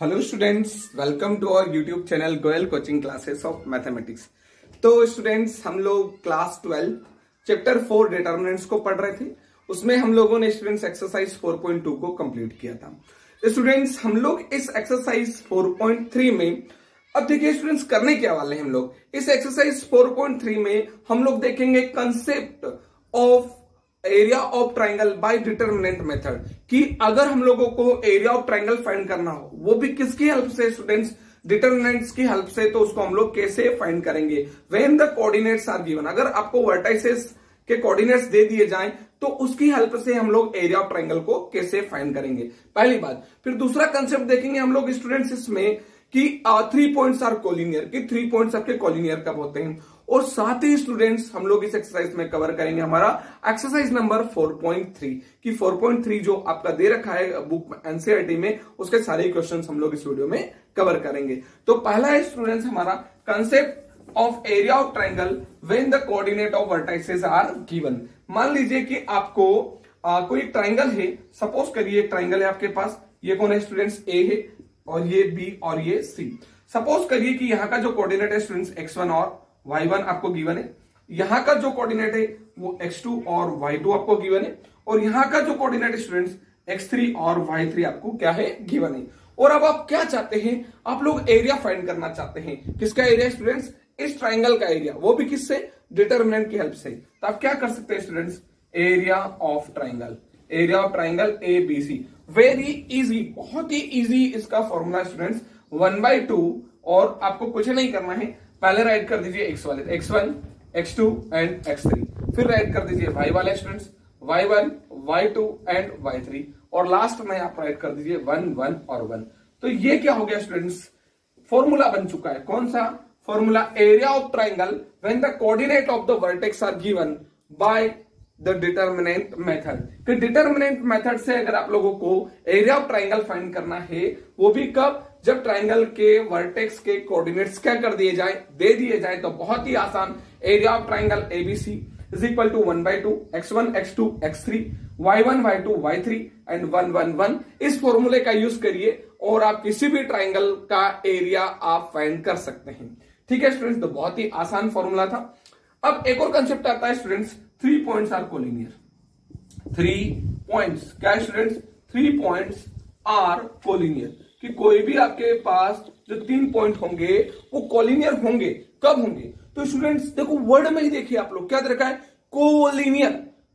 Hello students, welcome to our YouTube channel Goyal coaching classes of mathematics. तो students, हम लोग class 12 chapter 4 determinants को पढ़ रहे थे। उसमें हम लोगों ने स्टूडेंट्स एक्सरसाइज 4.2 को कंप्लीट किया था। स्टूडेंट्स, हम लोग इस एक्सरसाइज 4.3 में अब देखिए स्टूडेंट्स करने क्या वाले हैं। हम लोग इस एक्सरसाइज 4.3 में हम लोग देखेंगे concept of area of triangle by determinant method कि अगर हम लोगों को एरिया ऑफ ट्राइंगल फाइंड करना हो वो भी किसकी हेल्प से स्टूडेंट्स, डिटरमिनेंट्स की हेल्प से। तो उसको हम लोग कैसे फाइंड करेंगे, when the coordinates are given. अगर आपको वर्टाइसेस के कोऑर्डिनेट्स दे दिए जाएं तो उसकी हेल्प से हम लोग एरिया ऑफ ट्राइंगल को कैसे फाइंड करेंगे, पहली बात। फिर दूसरा कंसेप्ट देखेंगे हम लोग स्टूडेंट्स इसमें कि 3 पॉइंट्स आर कोलिनियर, कि 3 पॉइंट्स आपके कोलिनियर कब होते हैं। और साथ ही स्टूडेंट्स हम लोग इस एक्सरसाइज में कवर करेंगे हमारा एक्सरसाइज नंबर 4.3 कि 4.3 जो आपका दे रखा है बुक एनसीईआरटी में, उसके सारे क्वेश्चंस हम लोग इस वीडियो में कवर करेंगे। तो पहला है स्टूडेंट्स हमारा concept of area of triangle when the coordinate of vertices are given. मान लीजिए कि आपको कोई ट्राइंगल है, सपोज करिए एक ट्राइंगल है आपके पास। ये कौन है स्टूडेंट्स, ए है और ये बी और ये सी। सपोज करिए कि यहाँ का जो कोऑर्डिनेट है स्टूडेंट्स x1 और y1 आपको गिवन है, यहां का जो कोऑर्डिनेट है वो x2 और y2 आपको गिवन है, और यहां का जो कोऑर्डिनेट है स्टूडेंट्स x3 और y3 आपको क्या है, गिवन है। और अब आप क्या चाहते हैं, आप लोग एरिया फाइंड करना चाहते हैं। किसका एरिया स्टूडेंट्स, इस ट्राइंगल का एरिया, वो भी किससे, डिटरमिनेंट की हेल्प से। तो आप क्या कर सकते हैं students, area of triangle, area of triangle ABC। Very easy, बहुत ही इजी इसका फॉर्मूला स्टूडेंट्स 1/2। और आपको कुछ नहीं करना है, पहले राइट कर दीजिए x वाले, x1 x2 एंड x3। फिर राइट कर दीजिए y वाले students, y1 y2 and y3। और लास्ट में आप राइट कर दीजिए 1 1 और 1। तो ये क्या हो गया स्टूडेंट्स, फॉर्मूला बन चुका है। कौन सा formula, area of triangle when the coordinate of the vertex are given by the determinant method. कि डिटरमिनेंट मेथड से अगर आप लोगों को एरिया ऑफ ट्राइंगल फाइंड करना है, वो भी कब, जब ट्राइंगल के वर्टेक्स के कोऑर्डिनेट्स क्या कर दिए जाए, दे दिए जाए। तो बहुत ही आसान, area of triangle ABC is equal to 1/2 x1 x2 x3 y1 y2 y3 and 1 1 1। इस फॉर्मूले का यूज करिए और आप किसी भी ट्राइंगल का एरिया आप फाइंड कर सकते हैं। ठीक है स्टूडेंट्स, तो बहुत ही आसान फॉर्मूला था। अब एक और कंसेप्ट आता है students, 3 points are collinear. 3 points क्या है स्टूडेंट्स, 3 पॉइंट्स आर कोलिनियर, कि कोई भी आपके पास जो 3 पॉइंट होंगे वो कोलिनियर होंगे। कब होंगे, तो स्टूडेंट्स देखो वर्ड में ही देखिए आप लोग क्या दे रखा है, कोलिनियर।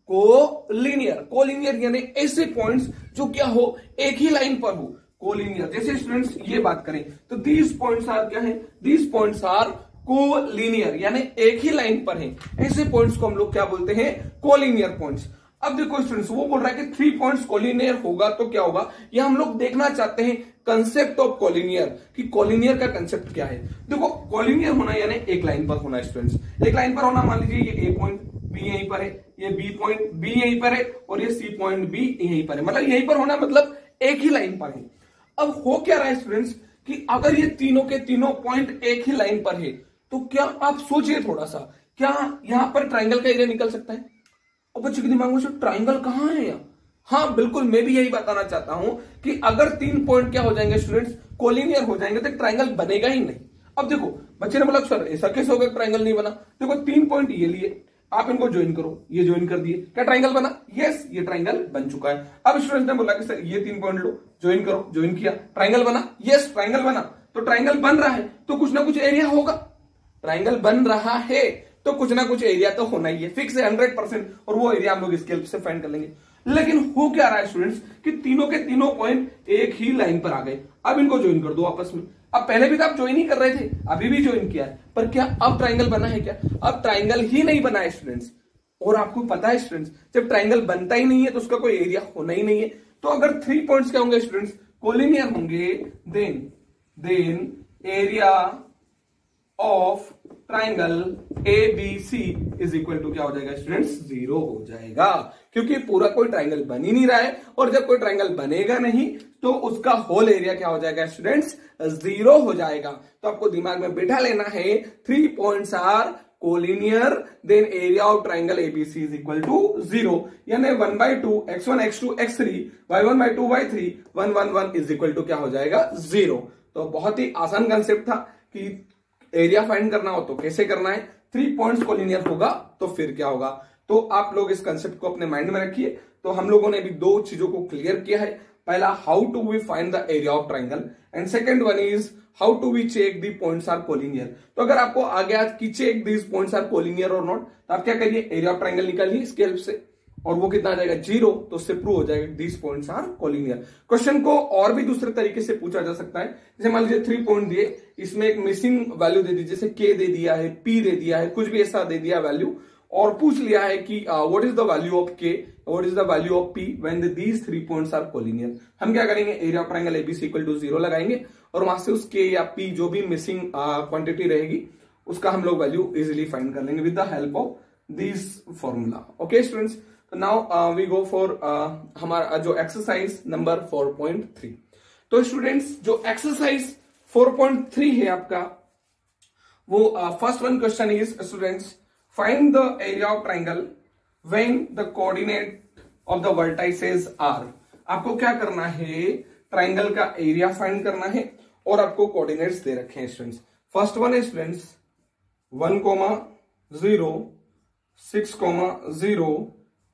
कोलिनियर, कोलिनियर यानी ऐसे पॉइंट्स जो क्या हो, एक ही लाइन पर हो, कोलिनियर। जैसे स्टूडेंट्स ये बात करें तो दीज पॉइंट्स आर क्या है, दीज पॉइंट्स आर कोलिनियर यानी एक ही लाइन पर है। ऐसे पॉइंट्स को हम लोग क्या बोलते हैं, कोलिनियर पॉइंट्स। अब देखो स्टूडेंट्स, वो बोल रहा है कि 3 पॉइंट्स कोलिनियर होगा तो क्या होगा, ये हम लोग देखना चाहते हैं कंसेप्ट ऑफ कोलिनियर, कि कोलिनियर का कंसेप्ट क्या है। देखो कोलिनियर होना यानी एक लाइन पर होना स्टूडेंट्स, एक लाइन पर होना। मान लीजिए ये A पॉइंट B यहीं पर है, ये B पॉइंट B यहीं पर है और ये C पॉइंट B यहीं पर है, मतलब यहीं पर होना मतलब एक ही लाइन पर है। अब हो क्या रहा है स्टूडेंट्स कि अगर ये तीनों के तीनों पॉइंट एक ही लाइन पर है तो क्या आप सोचिए थोड़ा सा, क्या यहां पर ट्राइंगल का एरिया निकल सकता है। और बच्चों के दिमाग में से ट्राइंगल कहां है यहाँ, हाँ बिल्कुल, मैं भी यही बताना चाहता हूं कि अगर 3 पॉइंट क्या हो जाएंगे स्टूडेंट्स, कोलिनियर हो जाएंगे तो ट्राइंगल बनेगा ही नहीं। अब देखो बच्चे ने बोला सर ऐसा कैसे होगा, ट्राइंगल नहीं बना। देखो 3 पॉइंट ये लिए, आप इनको ज्वाइन करो, ये ज्वाइन कर दिए, क्या ट्राइंगल बना, यस ये ट्राइंगल बन चुका है। अब स्टूडेंट ने बोला कि सर ये 3 पॉइंट लो, ज्वाइन करो, ज्वाइन किया, ट्राइंगल बना, यस ट्राइंगल बना। तो ट्राइंगल बन रहा है तो कुछ ना कुछ एरिया होगा, ट्राइंगल बन रहा है तो कुछ ना कुछ एरिया तो होना ही है, फिक्स है 100%। और वो एरिया हम लोग इसके हेल्प से फाइंड कर लेंगे। लेकिन हो क्या रहा है स्टूडेंट्स कि तीनों के तीनों पॉइंट एक ही लाइन पर आ गए। अब इनको ज्वाइन कर दो आपस में। अब पहले भी तो आप ज्वाइन ही कर रहे थे, अभी भी ज्वाइन किया है, पर क्या अब ट्राइंगल बना है क्या, अब ट्राइंगल ही नहीं बना है स्टूडेंट्स। और आपको पता है स्टूडेंट्स, जब ट्राइंगल बनता ही नहीं है तो उसका कोई एरिया होना ही नहीं है। तो अगर 3 पॉइंट्स क्या होंगे स्टूडेंट्स, कोलिनियर होंगे, then area of triangle ABC is equal to क्या हो जाएगा स्टूडेंट्स, 0 हो जाएगा, क्योंकि पूरा कोई ट्राइंगल बन ही नहीं रहा है। और जब कोई ट्राइंगल बनेगा नहीं तो उसका होल एरिया क्या हो जाएगा स्टूडेंट्स, 0 हो जाएगा। तो आपको दिमाग में बिठा लेना है 3 points are collinear, then area of triangle ABC is equal to 0, यानी 1/2 x1 x2 x3 y1/2 y3 1 1 1 is equal to क्या हो जाएगा 0। तो बहुत ही आसान कंसेप्ट था कि एरिया फाइंड करना हो तो कैसे करना है, 3 पॉइंट्स कोलिनियर होगा तो फिर क्या होगा। तो आप लोग इस कंसेप्ट को अपने माइंड में रखिए। तो हम लोगों ने भी 2 चीजों को क्लियर किया है, पहला how to we find the area of triangle and second one is how to we check the points are collinear. तो अगर आपको आ गया कि check these points are collinear और नॉट, तो आप क्या करिए, एरिया ऑफ ट्राइंगल निकालिए इसके हेल्प से, और वो कितना आ जाएगा 0, तो उससे प्रूव हो जाएगा these points are collinear. Question को और भी दूसरे तरीके से पूछा जा सकता है, जैसे मान लीजिए 3 पॉइंट दिए, इसमें एक मिसिंग वैल्यू दे दी, जैसे k दे दिया है, p दे दिया है, कुछ भी ऐसा दे दिया वैल्यू, और पूछ लिया है कि what is the value of k, what is the value of p when these 3 points are collinear. हम क्या करेंगे, area of triangle ABC equal to 0 लगाएंगे और वहां से उस k या p जो भी मिसिंग क्वांटिटी रहेगी उसका हम लोग वैल्यू इजिली फाइंड कर लेंगे with the help of this formula. Okay students, तो नाउ वी गो फॉर हमारा जो एक्सरसाइज नंबर 4.3। तो स्टूडेंट्स जो एक्सरसाइज 4.3 है आपका, वो first one question is students find the area of triangle when the coordinate of the vertices are. आपको क्या करना है, ट्राइंगल का एरिया फाइंड करना है और आपको कोऑर्डिनेट्स दे रखे हैं स्टूडेंट्स। फर्स्ट वन है स्टूडेंट्स 1,0 6,0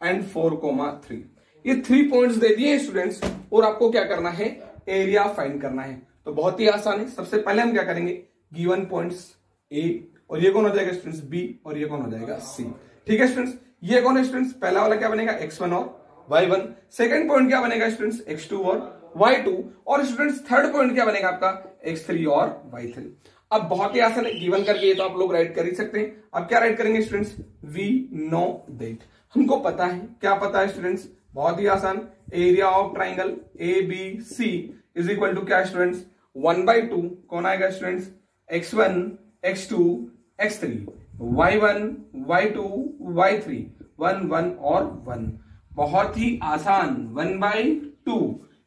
एंड 4,3। ये 3 पॉइंट्स दे दिए स्टूडेंट्स और आपको क्या करना है, एरिया फाइंड करना है। तो बहुत ही आसान है। सबसे पहले हम क्या करेंगे, गिवन पॉइंट्स ए, और ये कौन हो जाएगा स्टूडेंट्स बी, और ये कौन हो जाएगा सी। ठीक है स्टूडेंट्स, ये कौन है स्टूडेंट्स, पहला वाला क्या बनेगा x1 और y1, सेकंड पॉइंट क्या बनेगा स्टूडेंट्स x2 और y2, और स्टूडेंट्स थर्ड पॉइंट क्या बनेगा आपका x3 और y3। अब बहुत ही आसान है, गिवन करके ये तो आप लोग राइट कर ही सकते हैं। अब क्या राइट करेंगे स्टूडेंट्स, वी नो दैट, हमको पता है, क्या पता है स्टूडेंट्स, बहुत ही आसान, area of triangle A B C is equal to क्या स्टूडेंट्स 1/2, कौन आएगा students x1 x2 x3 y1 y2 y3 1 1 और 1। बहुत ही आसान, 1/2।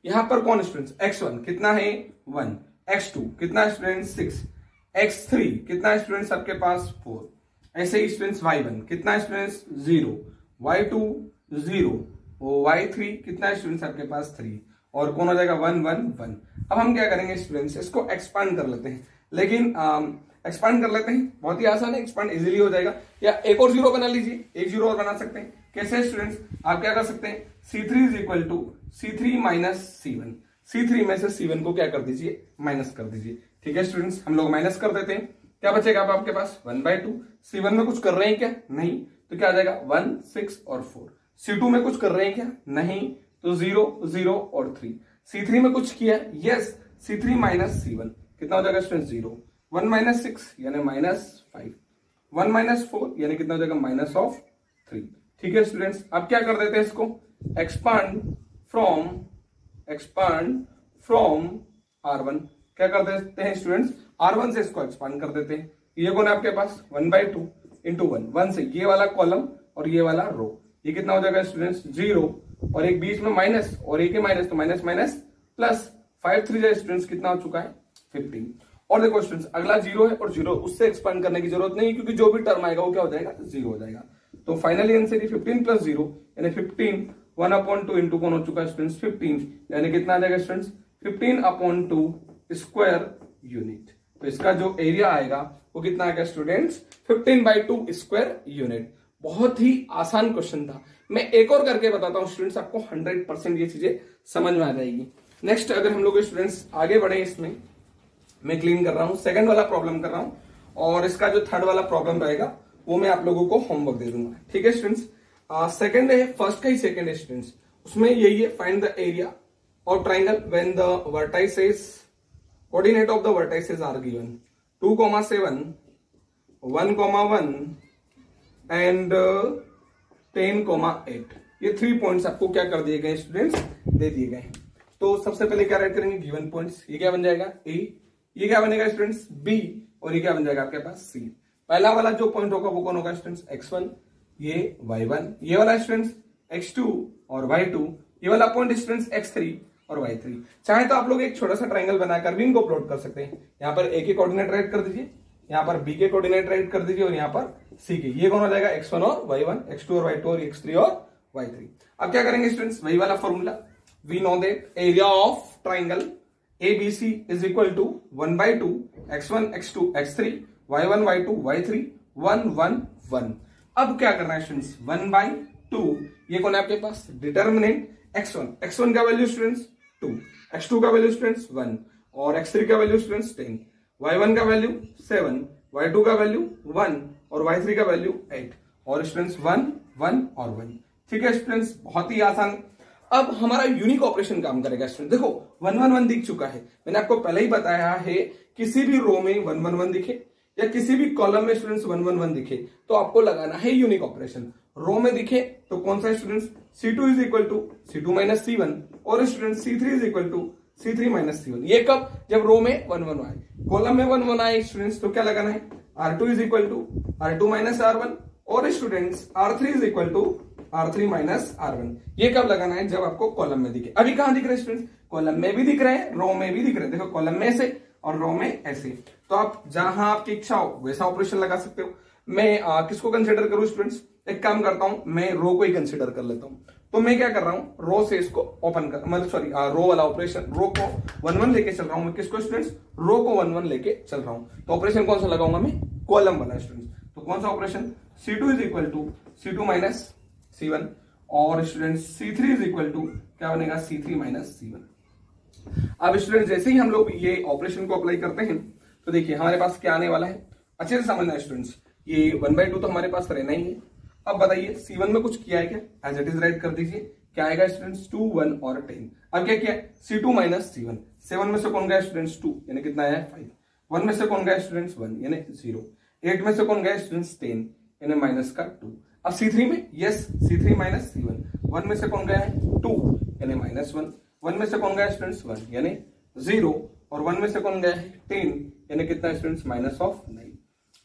यहां पर कौन स्टूडेंट्स, x1 कितना है 1, x2 कितना स्टूडेंट्स 6, x3 कितना स्टूडेंट्स सबके पास 4, ऐसे ही स्टूडेंट्स y1 कितना स्टूडेंट्स 0, y2 0, y3 कितना स्टूडेंट्स आपके पास 3, और कौन हो जाएगा 1 1 1। अब हम क्या करेंगे स्टूडेंट्स, इसको एक्सपांड कर लेते हैं, लेकिन एक्सपांड कर लेते हैं, बहुत ही आसान है, एक्सपांड इजीली हो जाएगा। या एक और 0 बना लीजिए, एक 0 और बना सकते हैं। कैसे स्टूडेंट्स, आप क्या कर सकते हैं, C3 is equal to C3 minus C1, C3 में से C1 को क्या कर दीजिए, माइनस कर दीजिए। ठीक है स्टूडेंट्स, हम लोग माइनस कर देते हैं, क्या बचेगा अब आपके पास 1/2। C1 में कुछ कर रहे हैं क्या, नहीं, तो क्या आ जाएगा 1 6 और 4। C2 में कुछ कर रहे हैं क्या, नहीं, तो 0 0 और 3। C3 में कुछ किया, यस, C3 माइनस C1 कितना हो जाएगा स्टूडेंट 0, 1 माइनस 6 यानी -5, 1 माइनस 4 यानी कितना हो जाएगा -3। ठीक है स्टूडेंट्स, अब क्या कर देते हैं इसको, एक्सपांड फ्रॉम R1, क्या कर देते हैं स्टूडेंट्स, R1 से इसको एक्सपांड कर देते हैं। ये कौन है आपके पास 1/2 इंटू 1 से ये वाला कॉलम और ये वाला रो, ये कितना हो जाएगा स्टूडेंट्स 0, और एक बीच में माइनस और एक माइनस, तो माइनस माइनस प्लस, 5 3 स्टूडेंट्स कितना हो चुका है 15। और देखो स्टूडेंट्स अगला 0 है, और 0 उससे एक्सपांड करने की जरूरत नहीं, क्योंकि जो भी टर्म आएगा वो क्या हो जाएगा 0 हो जाएगा। तो फाइनली आंसर 15 प्लस 0 यानी 15, 1/2 इंटू कौन हो चुका है स्टूडेंट्स 15, यानी कितना आ जाएगा स्टूडेंट्स 15/2 स्क्वायर यूनिट। तो इसका जो एरिया आएगा वो कितना आएगा स्टूडेंट्स 15/2 स्क्वायर यूनिट। बहुत ही आसान क्वेश्चन था। मैं एक और करके बताता हूं स्टूडेंट्स, आपको 100% ये चीजें समझ में आ जाएगी। नेक्स्ट अगर हम लोग स्टूडेंट्स आगे बढ़े, इसमें मैं क्लीन कर रहा हूं, सेकंड वाला प्रॉब्लम कर रहा हूं, और इसका जो थर्ड वाला प्रॉब्लम रहेगा वो मैं आप लोगों को होमवर्क दे दूंगा। ठीक है स्टूडेंट्स, सेकंड है, फर्स्ट का ही सेकंड है स्टूडेंट्स, उसमें यही है, find the area of triangle when the vertices, coordinate of the vertices are given 2,7 1,1 and 10,8। ये 3 पॉइंट्स आपको क्या कर दिए गए स्टूडेंट्स, दे दिए गए। तो सबसे पहले क्या राइट करेंगे, गिवन पॉइंट्स, ये क्या बन जाएगा ए, ये क्या बनेगा स्टूडेंट्स बी, और ये क्या बन जाएगा आपके पास सी। पहला वाला जो पॉइंट होगा वो कौन होगा स्टूडेंट्स x1, ये y1, ये वाला स्टूडेंट्स x2 और y2, ये वाला पॉइंट स्टूडेंट्स x3, और y3। चाहे तो आप लोग एक छोटा सा ट्राइंगल बनाकर भी इनको प्लॉट कर सकते हैं। यहाँ पर a के कोऑर्डिनेट राइट कर दीजिए, यहाँ पर b के कोऑर्डिनेट राइट कर दीजिए और यहाँ पर c के। ये कौन हो जाएगा x1 और y1, x2 और y2 और x3 और y3। अब क्या करेंगे स्टूडेंट्स, वही वाला formula, we know that area of triangle ABC is equal to 1/2 x1 x2 x3 y1 y2 y3 1 1 1। अब क्या करना है स्टूडेंट्स, 1/2, ये कौन है आपके पास, डिटर्मिनेंट x1 का वैल्यू स्टूडेंट्स 2, x2 का वैल्यू स्टूडेंट्स 1 और x3 का वैल्यू स्टूडेंट्स 10, y1 का वैल्यू 7, y2 का वैल्यू 1 और y3 का वैल्यू 8 और स्टूडेंट्स 1 1 और 1। ठीक है स्टूडेंट्स, बहुत ही आसान। अब हमारा यूनिक ऑपरेशन काम करेगा स्टूडेंट। देखो 1 1 1 दिख चुका है, मैंने आपको पहले ही बताया है किसी भी रो में 1 1 1 दिखे या किसी भी कॉलम में स्टूडेंट्स 1 1 1 दिखे तो आपको लगाना है यूनिक ऑपरेशन। रो में दिखे तो कौन सा students, C2 is equal to C2 minus C1 और students C3 is equal to C3 minus C1। ये कब, जब रो में 1 1 आए। कॉलम में 1 1 आए स्टूडेंट्स तो क्या लगाना है, R2 is equal to R2 minus R1 और students R3 is equal to R3 minus R1। ये कब लगाना है, जब आपको कॉलम में दिखे। अभी कहां दिख रहे हैं स्टूडेंट्स, कॉलम में भी दिख रहे हैं, रो में भी दिख रहे हैं। देखो कॉलम में ऐसे और रो में ऐसे, तो आप जहां आपकी इच्छा हो वैसा ऑपरेशन लगा सकते हो। मैं किसको कंसिडर करूं स्टूडेंट्स, एक काम करता हूं, मैं रो को ही कंसिडर कर लेता हूं। तो मैं क्या कर रहा हूं, रो से इसको ओपन कर, मतलब सॉरी रो वाला ऑपरेशन, रो को 1 1 लेके चल रहा हूं मैं। किसको स्टूडेंट्स, रो को 1 1 लेके चल रहा हूं। तो ऑपरेशन कौन सा लगाऊंगा मैं, कॉलम वाला स्टूडेंट्स। तो कौन सा operation, C2 is equal to C2 minus C1 और students C3 is equal to क्या बनेगा, C3 माइनस C1। अब स्टूडेंट जैसे ही हम लोग ये ऑपरेशन को अप्लाई करते हैं तो देखिए हमारे पास क्या आने वाला है, अच्छे से समझना है स्टूडेंट्स। ये 1/2 तो हमारे पास रहना ही है। अब बताइए C1 में कुछ किया है क्या, एज इट इज राइट कर दीजिए। क्या आएगा स्टूडेंट्स, 2 1 और 10। अब क्या किया, C2 माइनस C1, 7 में से कौन गया स्टूडेंट्स 2, यानी कितना आया 5। 1 में से कौन गया स्टूडेंट्स 1, यानी 0। 8 में से कौन गया स्टूडेंट्स 10, यानी माइनस का 2। अब C3 में, यस C3 माइनस C1, 1 में से कौन गया है 2, यानी माइनस 1। 1 में से कौन गया स्टूडेंट्स 1, यानी 0 और 1 में से कौन गया है 10, यानी कितना स्टूडेंट्स माइनस ऑफ 9।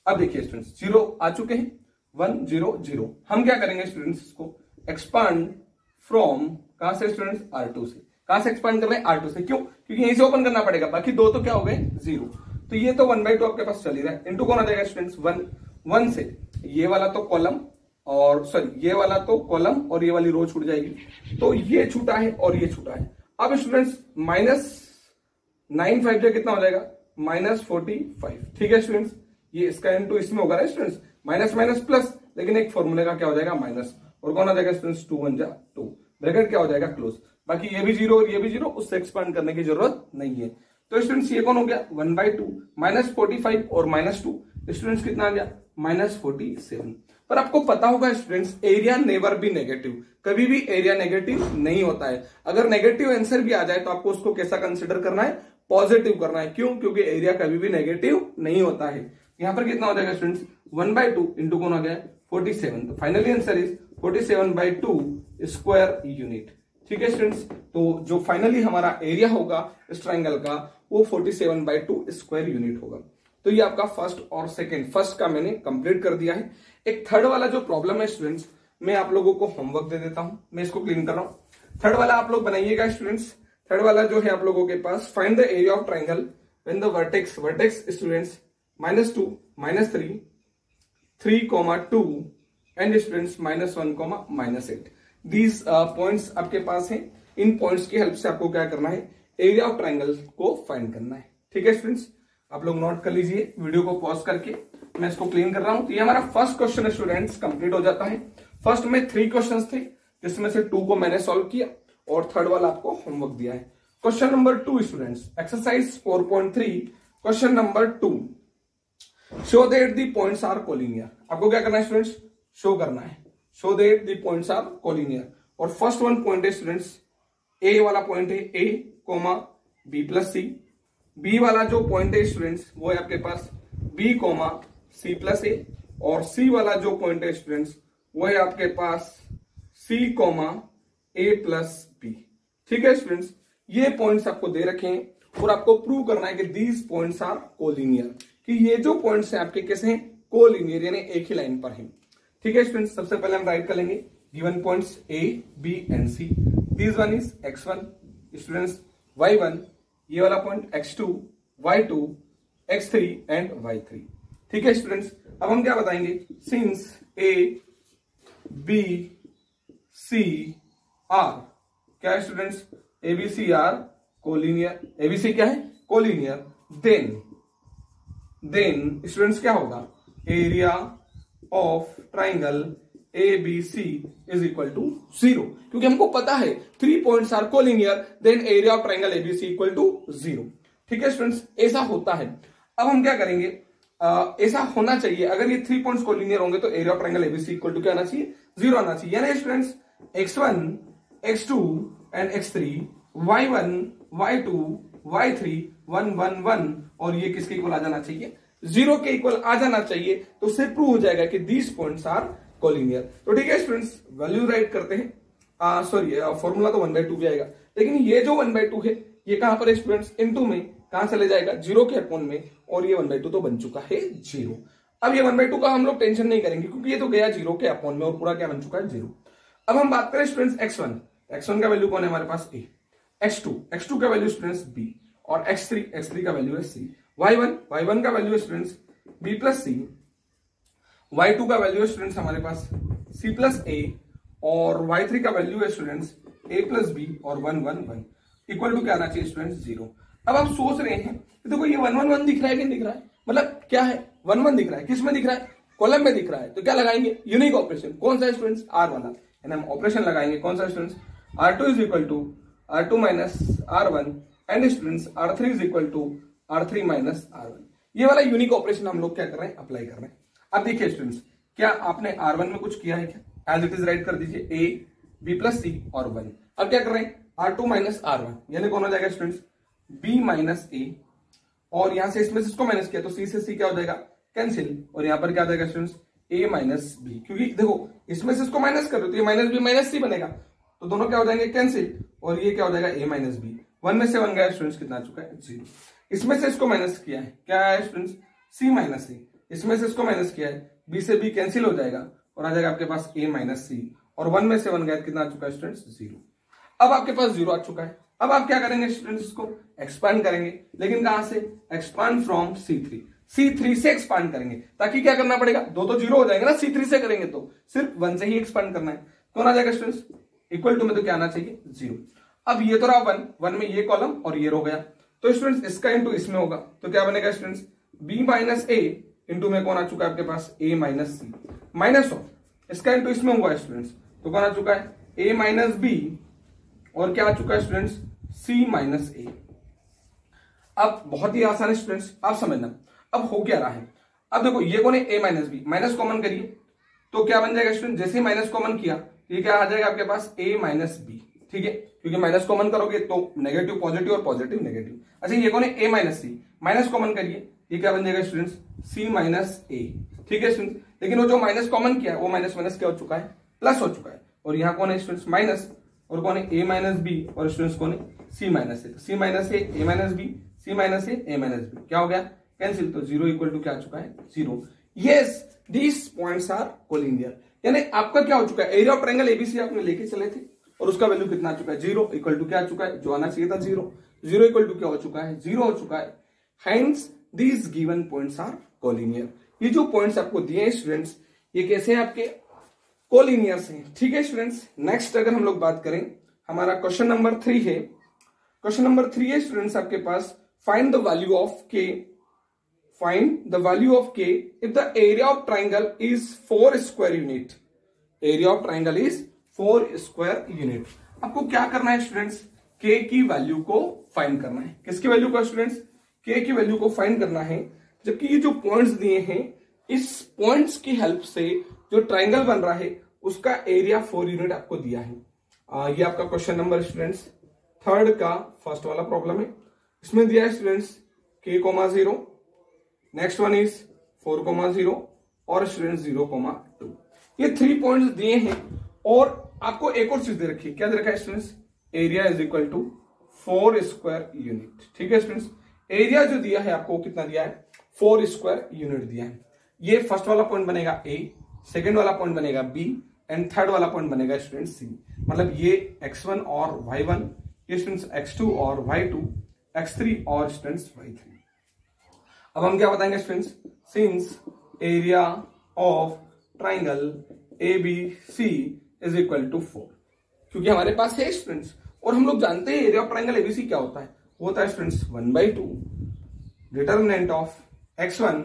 अब देखिए स्टूडेंट्स 0 आ चुके हैं, 1 0 0। हम क्या करेंगे स्टूडेंट्स, इसको एक्सपांड फ्रॉम कहां से स्टूडेंट्स, R2 से। कहां से एक्सपांड कर रहे हैं, R2 से। क्यों, क्योंकि यहीं से ओपन करना पड़ेगा, बाकी दो तो क्या हो गए 0। तो ये तो 1/2 आपके पास चल ही रहा है, इंटू कौन आ जाएगा स्टूडेंट्स 1 1 से ये वाला तो कॉलम और सॉरी ये वाला तो कॉलम और ये वाली रो छूट जाएगी। तो ये छूटा है और ये छूटा है। अब स्टूडेंट्स माइनस 9 5 जो कितना हो जाएगा, माइनस 45। ठीक है स्टूडेंट्स, ये इसका इंटू इसमें होगा ना स्टूडेंट्स, माइनस माइनस प्लस, लेकिन एक फॉर्मूले का क्या हो जाएगा माइनस, और कौन आ जाएगा स्टूडेंट्स 2 1 जा 2, ब्रैकेट क्या हो जाएगा क्लोज। बाकी ये भी 0 और ये भी 0, उससे एक्सपांड करने की जरूरत नहीं है। तो स्टूडेंट्स ये कौन हो गया 1/2, माइनस 45 और माइनस 2, स्टूडेंट्स कितना आ गया माइनस 47। पर आपको पता होगा students, area never be negative, कभी भी एरिया नेगेटिव नहीं होता है। अगर नेगेटिव आंसर भी आ जाए तो आपको उसको कैसा कंसिडर करना है, पॉजिटिव करना है। क्यों, क्योंकि एरिया कभी भी नेगेटिव नहीं होता है। यहां पर कितना हो जाएगा स्टूडेंट्स 1/2 इंटू कौन आ गया 47। तो finally answer is 47/2 square unit. ठीक है स्टूडेंट्स, तो जो फाइनली हमारा एरिया होगा इस ट्राइंगल का वो 47/2 स्क्वायर यूनिट होगा। तो ये आपका फर्स्ट और सेकंड, फर्स्ट का मैंने कंप्लीट कर दिया है। एक थर्ड वाला जो प्रॉब्लम है स्टूडेंट्स, मैं आप लोगों को होमवर्क दे देता हूं, मैं इसको क्लीन कर रहा हूं। थर्ड वाला आप लोग बनाइएगा स्टूडेंट्स। थर्ड वाला जो है आप लोगों के पास, find the area of triangle when the vertex students -2 -3 3, 2 and students -1, -8। These points आपके पास हैं। इन पॉइंट्स की हेल्प से आपको क्या करना है, एरिया ऑफ ट्राइंगल को फाइंड करना है। ठीक है स्टूडेंट्स, आप लोग नोट कर लीजिए, वीडियो को पॉज करके मैं इसको क्लीन कर रहा हूं। तो ये हमारा फर्स्ट क्वेश्चन स्टूडेंट्स कंप्लीट हो जाता है। फर्स्ट में 3 क्वेश्चंस थे, जिसमें से 2 को मैंने सॉल्व किया और थर्ड वाला आपको होमवर्क दिया है। Question number 2 students, exercise 4.3 question number 2, show that the points are collinear. आपको क्या करना है स्टूडेंट्स, शो करना है, show that the points are collinear. और फर्स्ट वन पॉइंट है स्टूडेंट्स, ए वाला पॉइंट है A, B + C। बी वाला जो पॉइंट है स्टूडेंट्स वो है आपके पास B, C + A। और C वाला जो पॉइंट है स्टूडेंट्स वो है आपके पास C, A + B। ठीक है स्टूडेंट्स, ये पॉइंट्स आपको दे रखे हैं और आपको प्रूव करना है कि दीज पॉइंट्स आर कोलिनियर, कि ये जो पॉइंट्स हैं आपके कैसे हैं, कोलिनियर, यानी एक ही लाइन पर हैं। ठीक है स्टूडेंट्स, सबसे पहले हम राइट कर लेंगे given points A, B and C। This one is x1, students y1, ये वाला point x2, y2, x3 and y3। ठीक है स्टूडेंट्स, अब हम क्या बताएंगे, since a b c r, क्या है students, a b c r collinear, a b c क्या है कोलिनियर, देन स्टूडेंट्स क्या होगा, area of triangle ABC is equal to 0, क्योंकि हमको पता है 3 points are collinear, then area of triangle ABC equal to 0। ठीक है स्टूडेंट्स, ऐसा होता है। अब हम क्या करेंगे, ऐसा होना चाहिए, अगर ये 3 पॉइंट्स कोलिनियर होंगे तो area of triangle ABC equal to क्या आना चाहिए, 0 आना चाहिए। यानी students x1, x2 and x3, y1, y2, y3, 1 1 1 और ये किसके इक्वल आ जाना चाहिए, 0 के इक्वल आ जाना चाहिए। तो उससे प्रूव हो जाएगा कि दीज पॉइंट्स आर कोलिनियर। तो ठीक है स्टूडेंट्स, वैल्यू राइट करते हैं, सॉरी फॉर्मूला तो 1/2 भी आएगा, लेकिन ये जो 1/2 है ये कहां पर है स्टूडेंट्स, इनटू में कहां चले जाएगा, 0 के अपॉन में, और ये 1/2 तो बन चुका है 0। अब ये 1/2 का हम लोग टेंशन नहीं करेंगे क्योंकि ये तो गया 0 के अपॉन में और पूरा क्या बन चुका है 0। अब हम बात करें स्टूडेंट्स x1 का वैल्यू कौन है हमारे पास, a, x2 का वैल्यू स्टूडेंट्स b, और x3 का वैल्यू है c, y1 का वैल्यू है students b plus c, y2 का वैल्यू है स्टूडेंट्स हमारे पास c प्लस a, और y3 का वैल्यू है स्टूडेंट्स a प्लस b, और 1 1 1 इक्वल टू क्या आना चाहिए स्टूडेंट्स 0। अब आप सोच रहे हैं देखो ये 1 1 1 दिख रहा है कि नहीं दिख रहा है, मतलब क्या है 1 1 दिख रहा है, किस में दिख रहा है, कॉलम में दिख रहा है, तो क्या लगाएंगे, यूनिक ऑपरेशन, कौन सा स्टूडेंट्स, r वाला, यानी हम ऑपरेशन लगाएंगे कौन सा students, r2 is equal to r2 minus r1 and students r3 is equal to r3 minus r1। ये वाला यूनिक ऑपरेशन हम लोग क्या कर रहे हैं, अप्लाई कर रहे हैं। अब देखिए स्टूडेंट्स, क्या आपने r1 में कुछ किया है क्या, एज इट इज राइट कर दीजिए a b प्लस c और 1। अब क्या कर रहे हैं, r2 माइनस r1, यानी कौन हो जाएगा स्टूडेंट्स b माइनस a, और यहां से इसमें से इसको माइनस किया तो c से c क्या हो जाएगा कैंसिल, और यहां पर क्या आ जाएगा स्टूडेंट्स a माइनस b, क्योंकि देखो इसमें से इसको माइनस कर रहे हो तो ये माइनस b माइनस c बनेगा, तो दोनों क्या हो जाएंगे कैंसिल, और ये क्या हो जाएगा a माइनस b, 1 में से 1 गया स्टूडेंट्स, कितना आ चुका है 0। इसमें से इसको माइनस किया है, क्या है स्टूडेंट्स c माइनस c, इसमें से इसको माइनस किया है, b से b कैंसिल हो जाएगा और आ जाएगा आपके पास a माइनस c, और 1 में से 1 गया, कितना आ चुका है स्टूडेंट्स 0। अब आपके पास 0 आ चुका है। अब आप क्या करेंगे स्टूडेंट्स, इसको एक्सपांड करेंगे, लेकिन कहां से, एक्सपांड फ्रॉम C3 से एक्सपांड करेंगे, ताकि क्या करना पड़ेगा, 2 तो 0 हो जाएंगे ना, C3 से करेंगे तो सिर्फ 1 से ही एक्सपांड करना है, कौन आ जाएगा स्टूडेंट्स, इक्वल टू में तो क्या आना चाहिए 0। अब ये तो रहा 1 में ये कॉलम और ये रो गया, तो स्टूडेंट्स इसका इंटू इसमें होगा, तो क्या बनेगा students b minus a, into में कौन आ चुका है आपके पास a minus c, minus of इसका इंटू इसमें होगा स्टूडेंट्स, तो कौन आ चुका है a माइनस b, और क्या आ चुका है स्टूडेंट्स c माइनस a। अब बहुत ही आसान है स्टूडेंट्स, आप समझना। अब हो क्या रहा है, अब देखो ये कौन है a minus b, minus common करिए तो क्या बन जाएगा स्टूडेंट, जैसे ही माइनस कॉमन किया ये क्या आ जाएगा आपके पास a माइनस b, ठीक है, क्योंकि माइनस कॉमन करोगे तो नेगेटिव पॉजिटिव और पॉजिटिव नेगेटिव। अच्छा ये कौन है a minus c, minus common करिए ये क्या बन जाएगा स्टूडेंट्स c माइनस a, ठीक है स्टूडेंट्स, लेकिन वो जो माइनस कॉमन किया वो माइनस माइनस क्या हो चुका है, प्लस हो चुका है, और यहाँ कौन है स्टूडेंट्स माइनस, और कौन है a माइनस b, और स्टूडेंट्स कौन है c माइनस a, तो c minus a minus b, c minus a minus b, क्या हो गया कैंसिल, तो 0 इक्वल टू क्या आ चुका है 0। Yes these points are collinear, यानी आपका क्या हो चुका है, एरिया ऑफ ट्रायंगल एबीसी आपने लेके चले थे और उसका वैल्यू कितना आ चुका है 0 इक्वल टू क्या आ चुका है, जो आना चाहिए था 0 इक्वल टू क्या हो चुका है 0 हो चुका है। Hence these given points are collinear, ये जो पॉइंट्स आपको दिए हैं स्टूडेंट्स ये कैसे हैं आपके कोलिनियर से, ठीक है स्टूडेंट्स। नेक्स्ट अगर हम लोग बात करें हमारा क्वेश्चन नंबर 3 है, क्वेश्चन नंबर 3 है स्टूडेंट्स आपके पास, find the value of k, find the value of k if the area of triangle is 4 square unit, area of triangle is 4 square unit। आपको क्या करना है स्टूडेंट्स, k की value को फाइंड करना है, किसकी वैल्यू को स्टूडेंट्स, k की वैल्यू को फाइंड करना है, जबकि ये जो पॉइंट्स दिए हैं इस पॉइंट्स की हेल्प से जो ट्राइंगल बन रहा है उसका एरिया 4 यूनिट आपको दिया है। ये आपका क्वेश्चन नंबर स्टूडेंट्स 3rd का फर्स्ट वाला प्रॉब्लम है, इसमें दिया है students k, 0, next one is 4, 0 और स्टूडेंट 0, 2। ये 3 पॉइंट्स दिए हैं और आपको एक और चीज दे रखी है, क्या दे रखा है students, area is equal to 4 square unit, ठीक है स्टूडेंट्स। एरिया जो दिया है आपको कितना दिया है 4 स्क्वायर यूनिट दिया है। ये फर्स्ट वाला पॉइंट बनेगा a, सेकेंड वाला पॉइंट बनेगा b एंड थर्ड वाला पॉइंट बनेगा स्टूडेंट c। मतलब ये x1 और y1 ये स्टूडेंट्स x2 और y2, x3 और स्टूडेंट्स y3। अब हम क्या बताएंगे students, since area of triangle ABC is equal to 4, क्योंकि हमारे पास है स्टूडेंट्स और हम लोग जानते हैं एरिया ऑफ ट्राइंगल ABC क्या होता है, वो होता है students 1/2 determinant of x1,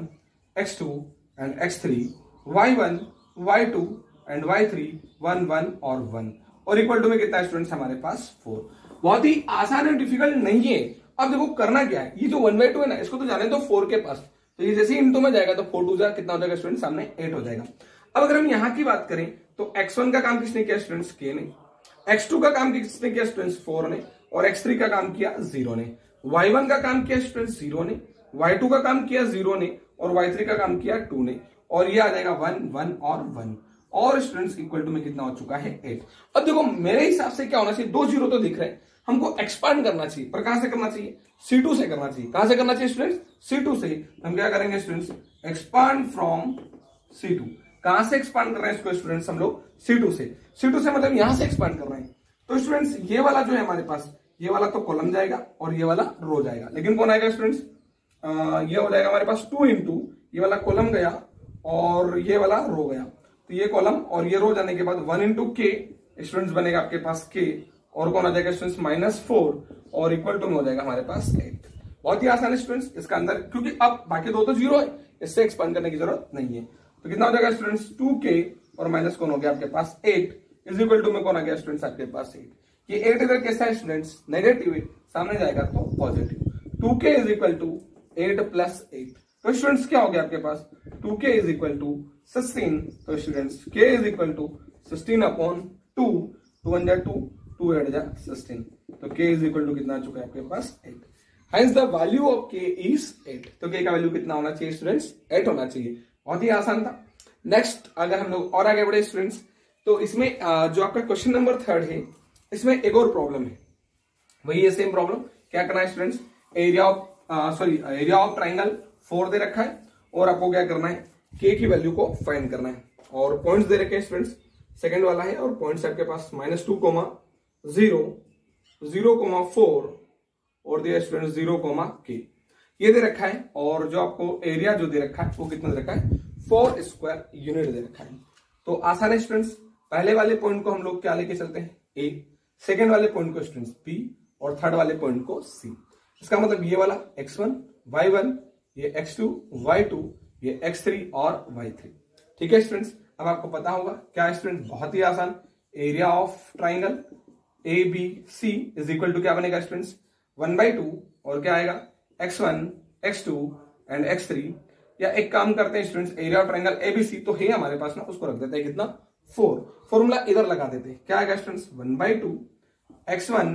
x2 and x3, y1, y2 and y3 1, 1 और 1 और इक्वल टू में कितना है स्टूडेंट्स हमारे पास 4। बहुत ही आसान है, डिफिकल्ट नहीं है। अब देखो करना क्या है, ये जो 1/2 है ना, इसको तो जाने दो 4 के पास, तो ये जैसे ही इनटू में जाएगा तो 4 2 कितना हो जाएगा स्टूडेंट, सामने 8 हो जाएगा। अब अगर हम यहां की बात करें तो x1 का काम किसने किया स्टूडेंट्स, k ने, x2 का काम किसने किया स्टूडेंट्स, 4 ने, और x3 का काम किया 0 ने, y1 का काम किया स्टूडेंट्स 0 ने, y2 का काम किया 0 ने, और y3 का काम किया 2 ने, और ये आ जाएगा 1, 1 और 1 और स्टूडेंट्स इक्वल टू में कितना हो चुका है 8। अब देखो मेरे हिसाब से क्या होना चाहिए, 2 0 तो दिख रहे हैं, हमको एक्सपांड करना चाहिए, पर कहां से करना चाहिए, C2 से करना चाहिए। कहां से करना चाहिए स्टूडेंट्स, C2 से। हम क्या करेंगे स्टूडेंट्स, एक्सपांड फ्रॉम C2। कहां से एक्सपांड कर रहे हैं इसको स्टूडेंट्स हम लोग, C2 से। C2 से मतलब यहां से एक्सपांड कर रहे हैं। तो स्टूडेंट्स ये वाला जो है हमारे पास, ये वाला तो कॉलम जाएगा और ये वाला रो जाएगा, लेकिन कौन आएगा स्टूडेंट्स, ये हो जाएगा हमारे पास 2 इंटू ये वाला कॉलम गया और ये वाला रो गया, तो ये कॉलम और ये रो जाने के बाद 1 इंटू के स्टूडेंट्स बनेगा आपके पास k, और कौन आ जाएगा स्टूडेंट्स -4 और इक्वल टू में हो जाएगा हमारे पास 8। बहुत ही आसान है स्टूडेंट्स इसका अंदर, क्योंकि अब बाकी दो तो 0 है, इससे एक्सपांड करने की जरूरत नहीं है। तो कितना हो जाएगा स्टूडेंट्स 2k और माइनस कौन हो गया आपके पास 8 इज इक्वल टू में कौन आ गया स्टूडेंट्स आपके पास 8। ये 8 इधर कैसा है स्टूडेंट्स, नेगेटिव है, सामने जाएगा तो positive. 2k is equal to 8 plus 8, तो स्टूडेंट्स क्या हो गया आपके पास 2k इज इक्वल टू 16, तो students k is equal to 16 upon 2, 2 1 जा 2, 2 8 जा 16, तो k इज इक्वल टू कितना आ चुका है आपके पास 8। Hence the value of k is 8, तो k का वैल्यू कितना होना चाहिए स्टूडेंट्स, 8 होना चाहिए। बहुत ही आसान था। नेक्स्ट अगर हम लोग और आगे बढ़े स्टूडेंट्स, तो इसमें जो आपका क्वेश्चन नंबर 3 है, इसमें एक और प्रॉब्लम है, वही है सेम प्रॉब्लम। क्या करना है स्टूडेंट्स, एरिया ऑफ ट्राइंगल 4 दे रखा है और आपको क्या करना है, k की वैल्यू को फाइंड करना है, और पॉइंट्स दे रखे हैं स्टूडेंट्स, सेकंड वाला है और पॉइंट्स आपके पास -2, 0, 0,4 और दिया स्टूडेंट्स 0,k ये दे रखा है, और जो आपको एरिया जो दे रखा है वो कितना दे रखा है 4 स्क्वायर यूनिट दे रखा है। तो आसान है स्टूडेंट्स, पहले वाले पॉइंट को हम लोग क्या लेके चलते हैं a, सेकेंड वाले पॉइंट को स्टूडेंट्स b और थर्ड वाले पॉइंट को c। इसका मतलब ये वाला x1 y1, ये x2 y2, ये x3 और y3। ठीक है स्टूडेंट्स, अब आपको पता होगा क्या स्टूडेंट्स, बहुत ही आसान, area of triangle ABC is equal to क्या बनेगा स्टूडेंट्स 1/2 और क्या आएगा x1, x2 एंड x3, या एक काम करते हैं students, area of triangle ABC तो है हमारे पास ना, उसको रख देते हैं कितना 4, फॉर्मूला इधर लगा देते हैं, क्या आएगा students 1/2 x1,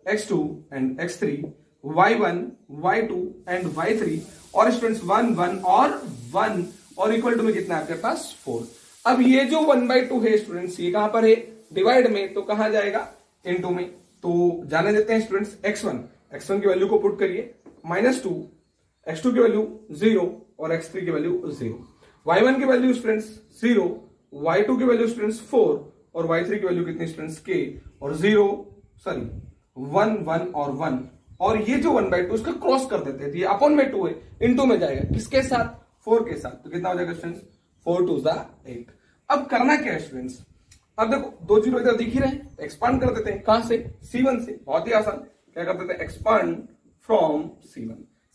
x2 and x3, y1, y2 and y3 और स्टूडेंट्स 1, 1 और 1 और इक्वल टू में कितना है आपके पास 4। अब ये जो 1/2 है स्टूडेंट्स, ये कहां पर है डिवाइड में, तो कहां जाएगा इनटू में, तो जाने देते हैं स्टूडेंट्स x1 की वैल्यू को पुट करिए -2, x2 की वैल्यू 0 और x3 की वैल्यू 0, y1 की वैल्यू स्टूडेंट्स 0, y2 की वैल्यू स्टूडेंट्स 4 और y3 की वैल्यू कितनी स्टूडेंट्स k और 1, 1 और 1, और ये जो 1/2 इसका क्रॉस कर देते हैं, ये अपॉन में 2 है, इनटू में जाएगा किसके साथ 4 के साथ, तो कितना हो जाएगा स्टूडेंट्स 4 2 8। अब करना क्या है स्टूडेंट्स, अब देखो 2 0 इधर दिख ही रहे हैं, एक्सपांड कर देते हैं, कहां से C1 से, बहुत ही आसान, क्या कर देते हैं एक्सपांड फ्रॉम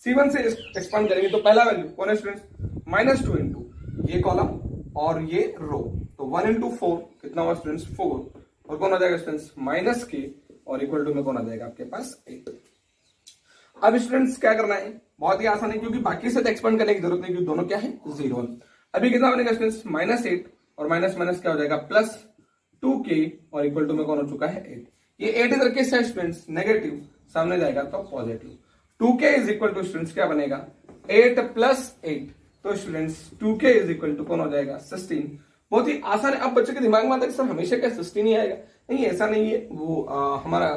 C1 से एक्सपांड करेंगे तो पहला वैल्यू कौन है स्टूडेंट्स -2 इंटू ये कॉलम और ये रो, तो 1 इंटू 4 कितना हुआ स्टूडेंट्स 4 और कौन आ जाएगा स्टूडेंट्स -k और इक्वल टू में कौन आ जाएगा आपके पास 8। अब स्टूडेंट्स क्या करना है, बहुत ही आसान है, क्योंकि बाकी से एक्सपांड करने की जरूरत नहीं, क्योंकि दोनों क्या है 0। अभी कितना बनेगा स्टूडेंट्स -8 और माइनस माइनस क्या हो जाएगा +2k और इक्वल टू में कौन हो चुका है 8। ये 8 इधर के साइड स्टूडेंट्स नेगेटिव, सामने जाएगा तो positive. 2k is equal to students क्या बनेगा 8 + 8, तो students 2k is equal to कौन हो जाएगा 16। बहुत ही आसान है। अब बच्चों के दिमाग में आता है सर हमेशा क्या 16 ही आएगा, नहीं ऐसा नहीं है, वो हमारा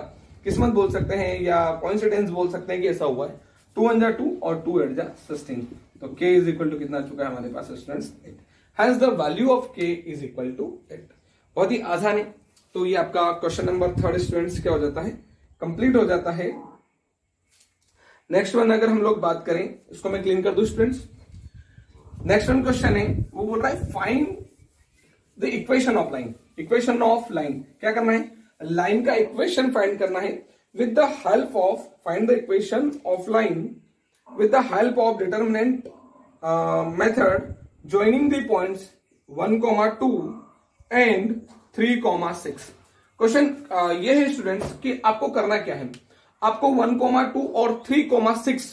किस्मत बोल सकते हैं या कोइंसिडेंस बोल सकते हैं कि ऐसा हुआ है। 2 1 जा 2 और 2 8 जा 16, तो k इज इक्वल टू कितना चुका है हमारे पास students 8। Hence the value of k is equal to 8। बहुत ही आसान है। तो ये आपका क्वेश्चन नंबर 3 स्टूडेंट्स क्या हो जाता है, कंप्लीट हो जाता है। नेक्स्ट वन अगर हम लोग बात करें, इसको मैं क्लीन कर दूं स्टूडेंट्स। नेक्स्ट वन क्वेश्चन है, वो बोल रहा है find the equation of line. Equation of line क्या करना है, लाइन का इक्वेशन फाइंड करना है with the help of, find the equation of line with the help of determinant method joining the points 1,2 and 3,6। Question ये है students कि आपको करना क्या है, आपको 1,2 और 3,6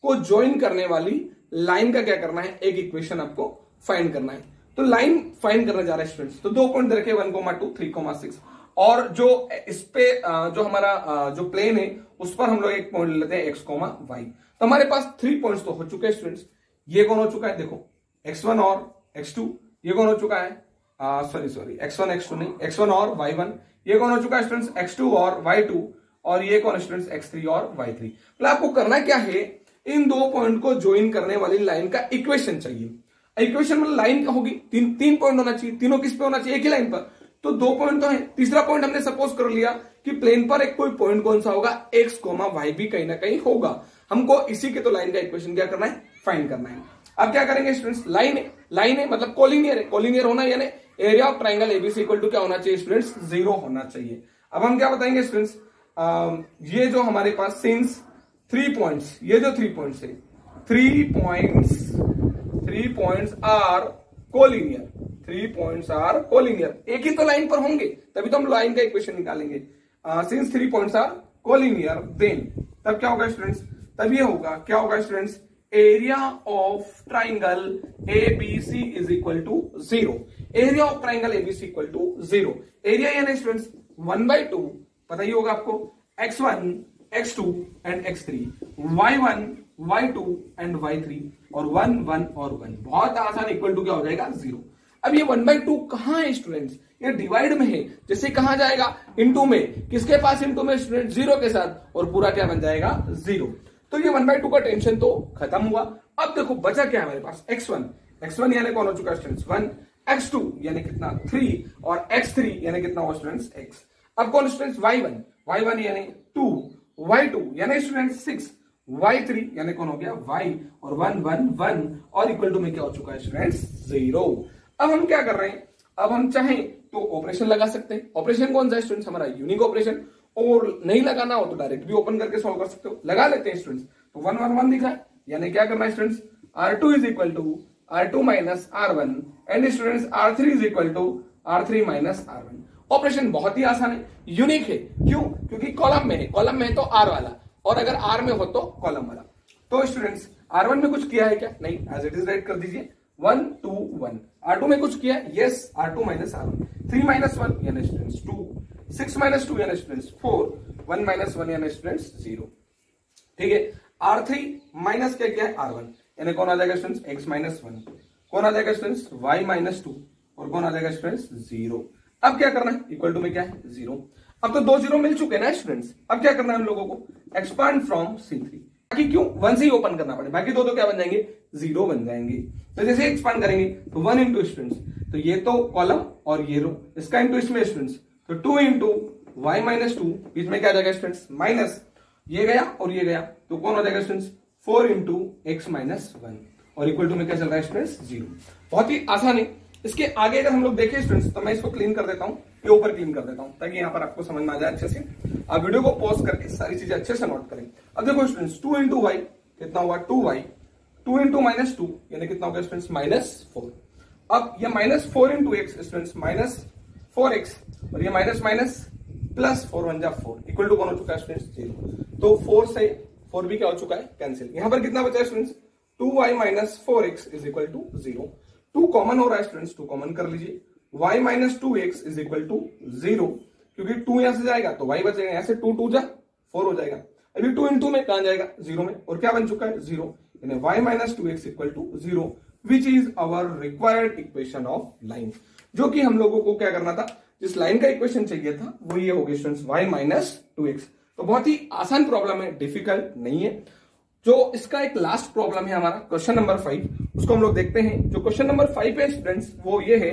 को ज्वाइन करने वाली लाइन का क्या करना है, एक इक्वेशन आपको फाइंड करना है। तो लाइन फाइंड करने जा रहा है स्टूडेंट्स। तो 2 पॉइंट दे रखे 1,2 3,6 और जो इस पे जो हमारा जो प्लेन है उस पर हम लोग एक पॉइंट लेते हैं x, y। तो हमारे पास 3 पॉइंट्स तो हो चुके हैं स्टूडेंट्स। ये कौन हो चुका है, देखो x1 और x2। ये कौन हो चुका है, सॉरी x1 x2 नहीं, x1 और y1। ये कौन हो चुका है स्टूडेंट्स, x2 और y2। और ये कौन स्टूडेंट्स, x3 और y3। मतलब आपको करना क्या है, इन 2 पॉइंट को ज्वाइन करने वाली लाइन का इक्वेशन चाहिए। इक्वेशन मतलब लाइन का होगी, तीन पॉइंट होना चाहिए, तीनों किस पे होना चाहिए, एक ही लाइन पर। तो 2 पॉइंट तो है, तीसरा पॉइंट हमने सपोज कर लिया कि प्लेन पर एक कोई पॉइंट कौन सा होगा, x, y भी कहीं ना कहीं होगा। हमको इसी के तो लाइन का इक्वेशन क्या करना है, फाइंड करना है। अब क्या करेंगे स्टूडेंट्स, लाइन है मतलब कोलिनियर है, कोलिनियर होना यानी area of triangle ABC equal to क्या होना चाहिए स्टूडेंट्स, 0 होना चाहिए। अब हम क्या बताएंगे स्टूडेंट्स, ये जो हमारे पास सिंस 3 पॉइंट्स, ये जो 3 पॉइंट्स है, 3 points are collinear, 3 points are collinear, एक ही तो लाइन पर होंगे तभी तो हम लाइन का इक्वेशन निकालेंगे। Since 3 points are collinear then तब क्या होगा स्टूडेंट्स, तब ये होगा, क्या होगा students, area of triangle ABC is equal to 0। Area of triangle ABC equal to 0। Area यानी स्टूडेंट्स 1/2 पता ही होगा आपको, x1 x2 and x3, y1 y2 and y3 और 1 1 और 1। बहुत आसान, इक्वल टू क्या हो जाएगा, 0। अब ये 1/2 कहां है स्टूडेंट्स, ये डिवाइड में है। जैसे कहां जाएगा, इनटू में, किसके पास इनटू में स्टूडेंट, 0 के साथ, और पूरा क्या बन जाएगा, 0। तो ये 1/2 का टेंशन तो खत्म हुआ। अब देखो बचा क्या हमारे पास, x1 यानी कौन हो चुका स्टूडेंट्स 1, x2 यानी कितना 3 और x3 यानी कितना हो स्टूडेंट्स x। अब कौन स्टूडेंट्स y1 यानी 2, y2 यानी स्टूडेंट्स 6, y3 यानी कौन हो गया y, और 1 1 1 और इक्वल टू में क्या हो चुका है स्टूडेंट्स 0। अब हम क्या कर रहे हैं, अब हम चाहें तो ऑपरेशन लगा सकते हैं। ऑपरेशन कौन सा है स्टूडेंट्स, हमारा यूनिक ऑपरेशन। और नहीं लगाना हो तो डायरेक्ट भी ओपन करके सॉल्व कर सकते हो, लगा लेते हैं स्टूडेंट्स। तो 1 1 1 दिखा है, यानी क्या करना है students, r2 is equal to r2 minus r1 and students r3 is equal to r3 minus r1। Operation बहुत ही आसान है, यूनिक है। क्यों, क्योंकि कॉलम में है तो r वाला, और अगर r में हो तो कॉलम वाला। तो स्टूडेंट्स r1 में कुछ किया है क्या, नहीं, एज इट इज राइट कर दीजिए 1 2 1। r2 में कुछ किया है, yes, r2 minus r1। 3 minus 1 यानी स्टूडेंट्स 2, 6 माइनस 2 यानी स्टूडेंट्स 4, 1 माइनस 1 यानी स्टूडेंट्स 0। ठीक है, r3 माइनस क्या किया है, r1 यानी कौन आ जाएगा स्टूडेंट्स, x माइनस 1, कौन आ जाएगा स्टूडेंट्स y माइनस 2, और कौन आ जाएगा स्टूडेंट्स 0। अब क्या करना है, इक्वल टू में क्या है 0। अब तो 2 0 मिल चुके हैं ना स्टूडेंट्स। अब क्या करना है हम लोगों को, एक्सपांड फ्रॉम C3। बाकी क्यों 1 से ही ओपन करना पड़े, बाकी दो तो क्या बन जाएंगे, 0 बन जाएंगे। तो जैसे एक्सपांड करेंगे तो 1 इंटू स्टूडेंट्स, तो ये तो कॉलम और ये रो, इसका इंटू इसमें स्टूडेंट्स, तो 2 इंटू y माइनस 2, बीच में क्या आ जाएगा स्टूडेंट्स, माइनस, ये गया और ये गया, तो कौन हो जाएगा स्टूडेंट्स 4 इंटू x माइनस 1, और इक्वल टू में क्या चल रहा है स्टूडेंट्स 0। बहुत ही आसान है। इसके आगे अगर हम लोग देखें स्टूडेंट्स, तो मैं इसको क्लीन कर देता हूं, ये ऊपर क्लीन कर देता हूं ताकि यहां पर आपको समझ में आ जाए अच्छे से। आप वीडियो को पॉज करके सारी चीजें अच्छे से नोट करें। अब देखो स्टूडेंट्स 2 इंटू वाई कितना हुआ 2y, 2 इंटू माइनस 2 यानी कितना हो गया स्टूडेंट्स माइनस 4। अब ये minus 4 into x students minus 4x, और ये माइनस माइनस प्लस 4 1 जा 4, इक्वल टू कौन हो चुका है स्टूडेंट्स 0। तो 4 से 4 भी क्या हो चुका है, कैंसिल। यहां पर कितना बचा है students 2y minus 4x is equal to 0। 2 common हो रहा है स्टूडेंट्स, 2 कॉमन कर लीजिए। y minus 2x is equal to 0, क्योंकि 2 यहां से जाएगा तो y बचेगा, यहां से 2 2 जा 4 हो जाएगा। अभी 2 इंटू में कहां जाएगा 0 में, और क्या बन चुका है 0, यानी y minus 2x equal to 0, which is our required equation of line. जो कि हम लोगों को क्या करना था, जिस लाइन का इक्वेशन चाहिए था वो ये हो गया स्टूडेंट्स y माइनस 2x। तो बहुत ही आसान प्रॉब्लम है, डिफिकल्ट नहीं है। जो इसका एक लास्ट प्रॉब्लम है हमारा क्वेश्चन नंबर 5, उसको हम लोग देखते हैं। जो क्वेश्चन नंबर 5 है स्टूडेंट्स वो ये है,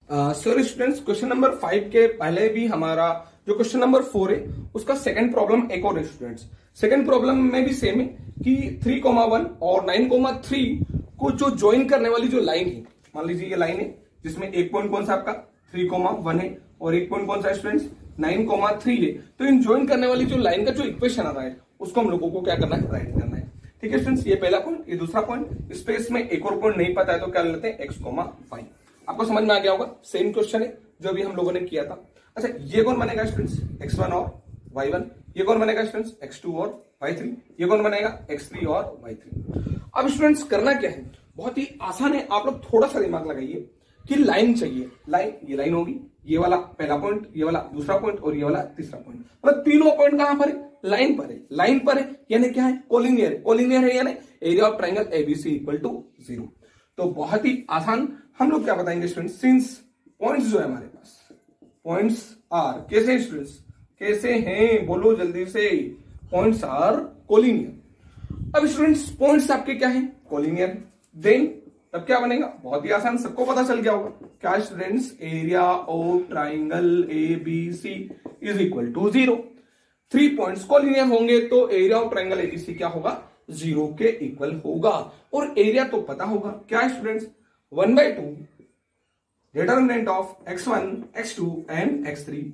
सॉरी स्टूडेंट्स क्वेश्चन नंबर 5 के पहले भी हमारा जो क्वेश्चन नंबर 4 है उसका सेकंड प्रॉब्लम एक और है स्टूडेंट्स। सेकंड प्रॉब्लम में भी सेम है कि 3,1 और 9,3 को जो ज्वाइन करने वाली जो लाइन है, मान लीजिए ये लाइन है जिसमें एक पॉइंट कौन सा आपका 3,1 है और एक पॉइंट कौन सा स्टूडेंट्स 9,3 है। तो इन ज्वाइन करने वाली जो लाइन का जो इक्वेशन आ रहा है उसको हम लोगों को क्या करना है, राइट करना है। ठीक है स्टूडेंट्स, ये पहला पॉइंट। ये दूसरा पॉइंट, स्पेस में एक और पॉइंट नहीं पता है तो क्या लेते हैं x, y। आपको समझ में आ गया होगा, सेम क्वेश्चन है जो अभी हम लोगों ने किया था। अच्छा, ये कौन बनेगा स्टूडेंट्स x1 और y1, ये कौन बनेगा स्टूडेंट्स x2 और y3, ये कौन बनेगा x3 और y3। अब स्टूडेंट्स करना क्या है, बहुत ही आसान है। आप लोग थोड़ा सा दिमाग लगाइए कि लाइन चाहिए, लाइन, ये लाइन होगी, ये वाला पहला पॉइंट, ये वाला दूसरा पॉइंट और ये वाला तीसरा पॉइंट। मतलब तीनों पॉइंट कहां पर है, लाइन पर है। लाइन पर है यानी क्या है, कोलिनियर है। कोलिनियर है यानी area of triangle ABC equal to 0। तो बहुत ही आसान हम लोग क्या बताएंगे स्टूडेंट्स, सिंस पॉइंट्स जो है हमारे पास, पॉइंट्स आर, कैसे हैं स्टूडेंट्स, कैसे हैं, बोलो जल्दी से, पॉइंट्स आर कोलिनियर। अब स्टूडेंट्स पॉइंट्स आपके क्या है, कोलिनियर, देन तब क्या बनेगा, बहुत ही आसान, सबको पता चल गया होगा क्या students, area of triangle ABC is equal to 0। 3 points collinear होंगे तो एरिया ऑफ ट्राइंगल एबीसी क्या होगा, 0 के इक्वल होगा। और एरिया तो पता होगा क्या students, 1/2 determinant of x1, x2 and x3,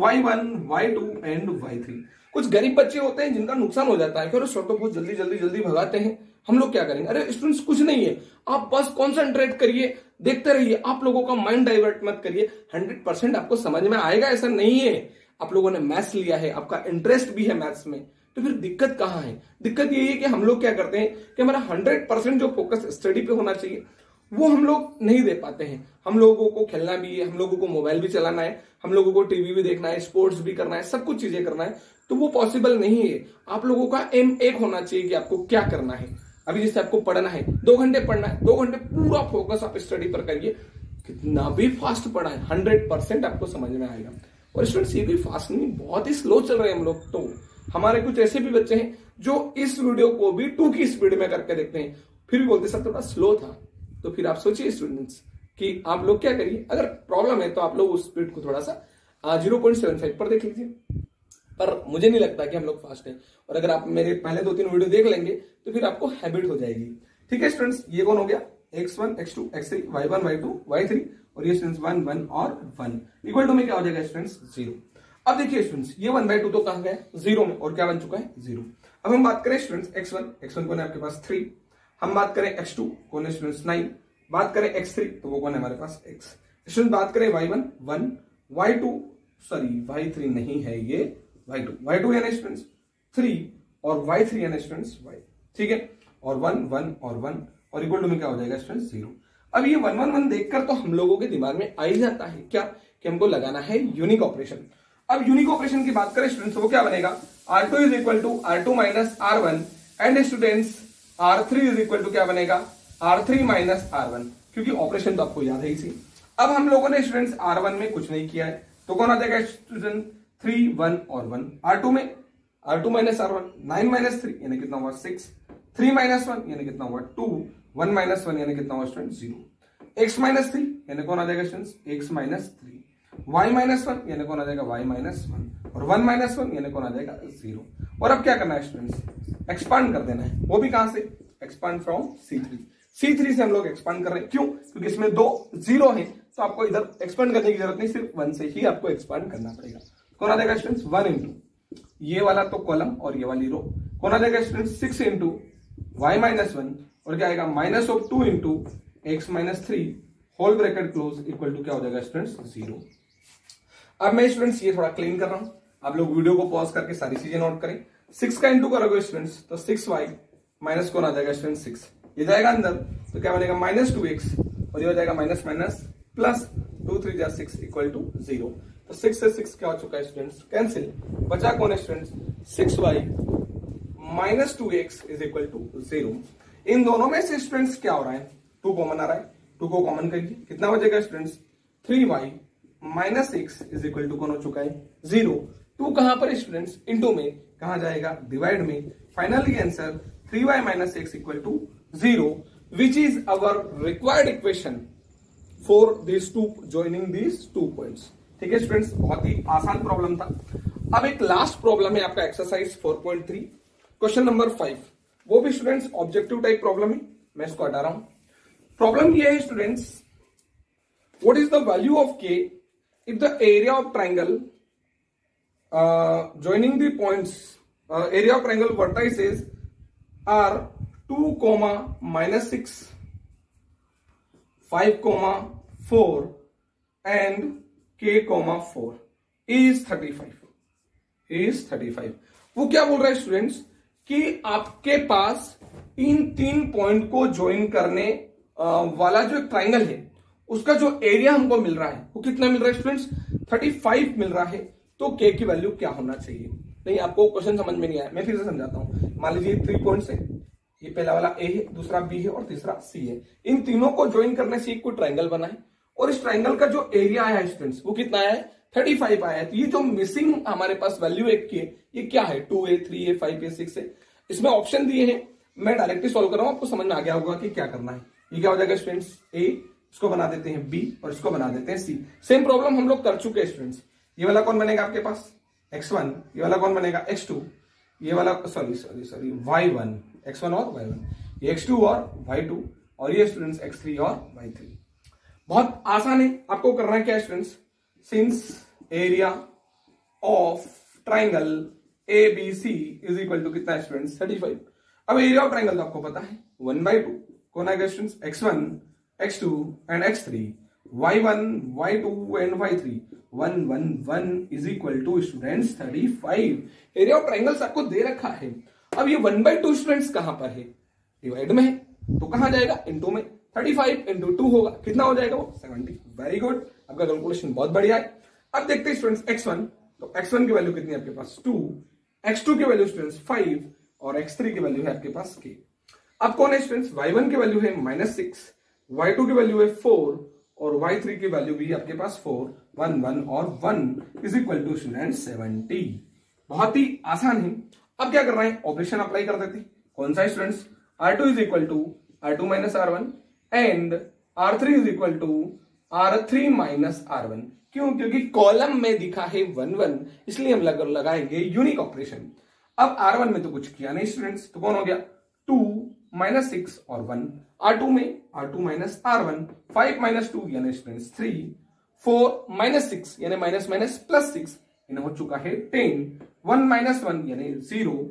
y1, y2 and y3। कुछ गरीब बच्चे होते हैं जिनका नुकसान हो जाता है, फिर सर तो बहुत जल्दी जल्दी जल्दी भगाते हैं। हम लोग क्या करेंगे, अरे स्टूडेंट्स कुछ नहीं है, आप बस कॉन्सेंट्रेट करिए, देखते रहिए, आप लोगों का माइंड डाइवर्ट मत करिए, 100% आपको समझ में आएगा। ऐसा नहीं है, आप लोगों ने मैथ्स लिया है, आपका इंटरेस्ट भी है मैथ्स में, तो फिर दिक्कत कहां है, दिक्कत यही है कि हम लोग क्या करते हैं कि हमारा 100% जो फोकस स्टडी पे होना चाहिए वो हम लोग नहीं दे पाते हैं। हम लोगों को खेलना भी है, हम लोगों को मोबाइल भी चलाना है, हम लोगों को टीवी भी देखना है, स्पोर्ट्स भी करना है, सब कुछ चीजें करना है, तो वो पॉसिबल नहीं है। आप लोगों का एम एक होना चाहिए कि आपको क्या करना है। अभी जैसे आपको पढ़ना है, 2 घंटे पढ़ना है, 2 घंटे पूरा फोकस आप स्टडी पर करिए, कितना भी फास्ट पढ़ा है 100% आपको समझ में आएगा। और स्टूडेंट्स ये भी फास्ट नहीं, बहुत ही स्लो चल रहे हैं हम लोग। तो हमारे कुछ ऐसे भी बच्चे हैं जो इस वीडियो को भी 2 की स्पीड में करके देखते हैं, फिर भी बोलते सर थोड़ा स्लो था। तो फिर आप सोचिए स्टूडेंट्स कि आप लोग क्या करिए, अगर प्रॉब्लम है तो आप लोग उस स्पीड को थोड़ा सा 0.75 पर देख लीजिए। पर मुझे नहीं लगता कि हम लोग फास्ट हैं, और अगर आप मेरे पहले 2-3 वीडियो देख लेंगे तो फिर आपको हैबिट हो जाएगी। ठीक है स्टूडेंट्स, ये कौन हो गया, x1, x2, x3, y1, y2, y3, और ये स्टूडेंट्स 1, 1 और 1 इक्वल टू में क्या हो जाएगा स्टूडेंट्स, 0। अब देखिए स्टूडेंट्स, ये 1/2 तो कहां गया, 0 में, और क्या बन चुका है, 0। अब हम बात करें स्टूडेंट्स x1 कौन है आपके पास 3, हम बात करें x2 कौन है स्टूडेंट्स 9, बात करें x3 तो वो कौन है हमारे पास x। स्टूडेंट बात करें y1 1, y2 सॉरी y3 नहीं है, ये y2 यानी स्टूडेंट्स 3 और y3 यानी स्टूडेंट्स y। ठीक है, और 1 1 और 1 और इक्वल टू में क्या हो जाएगा स्टूडेंट्स 0। अब ये 1 1 1 देखकर तो हम लोगों के दिमाग में आ ही जाता है क्या कि हमको लगाना है यूनिक ऑपरेशन। अब यूनिक ऑपरेशन की बात करें स्टूडेंट्स, वो क्या बनेगा, R2 is equal to R2 minus R1 and students R3 is equal to क्या बनेगा, R3 माइनस R1, क्योंकि ऑपरेशन तो आपको याद है इसी। अब हम लोगों ने स्टूडेंट्स R1 में कुछ नहीं किया है तो कौन आ जाएगा स्टूडेंट 3 1 और 1। R2 में R2 माइनस R1, 9 माइनस 3 यानी कितना हुआ 6, 3 माइनस 1 यानी कितना हुआ 2, 1 माइनस 1 यानी कितना हुआ स्टूडेंट 0, x माइनस 3 यानी कौन आ जाएगा students x minus 3, y minus 1 यानी कौन आ जाएगा y माइनस 1, और 1 माइनस 1 यानी कौन आ जाएगा 0। और अब क्या करना है स्टूडेंट्स, एक्सपांड कर देना है, वो भी कहां से, एक्सपांड फ्रॉम C3 से हम लोग एक्सपांड कर रहे हैं, क्यों, क्योंकि इसमें 2 0 है तो आपको इधर एक्सपांड करने की जरूरत नहीं, सिर्फ 1 से ही आपको एक्सपांड करना पड़ेगा। कौन आ जाएगा स्टूडेंट्स 1 इंटू ये वाला तो कॉलम और ये वाली रो, कौन आ जाएगा स्टूडेंट्स 6 इंटू y माइनस 1, और क्या आएगा minus of 2 into x minus 3 whole bracket close equal to क्या हो जाएगा स्टूडेंट्स 0। अब मैं स्टूडेंट्स ये थोड़ा क्लीन कर रहा हूं, आप लोग वीडियो को पॉज करके सारी चीजें नोट करें। 6 का इंटू करोगे स्टूडेंट्स तो 6y माइनस कौन आ जाएगा स्टूडेंट्स 6, ये जाएगा अंदर तो क्या बनेगा माइनस 2x, और ये हो जाएगा माइनस माइनस प्लस 2 3 जा 6 इक्वल टू 0। तो 6 से 6 क्या हो चुका है स्टूडेंट्स, कैंसिल, बचा कौन है students 6y minus 2x is equal to 0। इन दोनों में से स्टूडेंट्स क्या हो रहा है, 2 कॉमन आ रहा है, 2 को कॉमन करिए, कितना बचेगा students 3y minus 6 is equal to कौन हो चुका है 0। 2 कहां पर स्टूडेंट्स, इनटू में, कहां जाएगा डिवाइड में। Finally answer 3y minus 6 equal to 0, which is our required equation for these two joining these 2 points। ठीक है स्टूडेंट्स, बहुत ही आसान प्रॉब्लम था। अब एक लास्ट प्रॉब्लम है आपका एक्सरसाइज 4.3 क्वेश्चन नंबर 5, वो भी स्टूडेंट्स ऑब्जेक्टिव टाइप प्रॉब्लम है। मैं इसको हटा रहा हूं। प्रॉब्लम ये है students, what is the value of K if the area of triangle joining the points area of triangle vertices are 2, -6, 5, 4 and k, 4 is 35। वो क्या बोल रहा है स्टूडेंट्स कि आपके पास इन 3 पॉइंट को ज्वाइन करने वाला जो ट्राइंगल है उसका जो एरिया हमको मिल रहा है वो कितना मिल रहा है स्टूडेंट्स, 35 मिल रहा है। तो के की वैल्यू क्या होना चाहिए। नहीं, आपको क्वेश्चन समझ में नहीं आया, मैं फिर से समझाता हूं। मान लीजिए 3 पॉइंट्स है, ये पहला वाला ए है, दूसरा बी है और तीसरा सी है। इन तीनों को ज्वाइन करने से एक कोई ट्राइंगल बना है और इस ट्राइंगल का जो एरिया आया है स्टूडेंट्स वो कितना आया है, 35 आया है। तो ये जो मिसिंग हमारे पास वैल्यू एक की है ये क्या है, 2a, 3a, 5a, 6a। इसमें ऑप्शन दिए हैं, मैं डायरेक्टली सॉल्व कर रहा हूं, आपको समझ में आ गया होगा कि क्या करना है। ये क्या हो जाएगा स्टूडेंट्स, ए, इसको बना देते हैं बी और इसको बना देते हैं सी। सेम प्रॉब्लम हम लोग कर चुके हैं स्टूडेंट्स। ये वाला कौन बनेगा आपके पास, x1, ये वाला कौन बनेगा x2, ये वाला सॉरी y1, x1 और y1, ये x2 और y2 और ये स्टूडेंट्स x3 और y3। बहुत आसान है, आपको करना है क्या students, since area of triangle ABC is equal to कितना स्टूडेंट्स, 35। अब एरिया ऑफ ट्राइंगल तो आपको पता है 1/2 कौन आएगा students, x1, x2 and x3, y1, y2 and y3, 1, 1, 1 is equal to students 35। Area of triangles आपको दे रखा है। अब ये 1/2 स्टूडेंट्स कहां पर है, डिवाइड में है, तो कहां जाएगा, इनटू में। 35 इंटू 2 होगा, कितना हो जाएगा वो, 70। वेरी गुड, आपका कैलकुलेशन बहुत बढ़िया है। अब देखते हैं स्टूडेंट्स x1, तो x1 की वैल्यू कितनी है आपके पास, 2, x2 की वैल्यू स्टूडेंट्स 5 और x3 की वैल्यू है आपके पास k। अब कौन है स्टूडेंट्स, y1 की वैल्यू है -6, y2 की वैल्यू है 4 और y3 की वैल्यू भी आपके पास 4, 1, 1 और 1 इज इक्वल टू स्टूडेंट 70। बहुत ही आसान है। अब क्या कर रहे हैं, ऑपरेशन अप्लाई कर देते हैं। कौन सा students, R2 is equal to R2 minus R1 and R3 is equal to R3 minus R1। क्यों, क्योंकि कॉलम में दिखा है 1, 1, इसलिए हम लगाएंगे यूनिक ऑपरेशन। अब R1 में तो कुछ किया नहीं स्टूडेंट्स, तो कौन हो गया, 2, -6 और 1। R2 में R2 माइनस R1, 5 - 2 यानी स्टूडेंट्स 3, 4 - 6 यानी -+6 यानी हो चुका है 10, 1 - 1 यानी 0,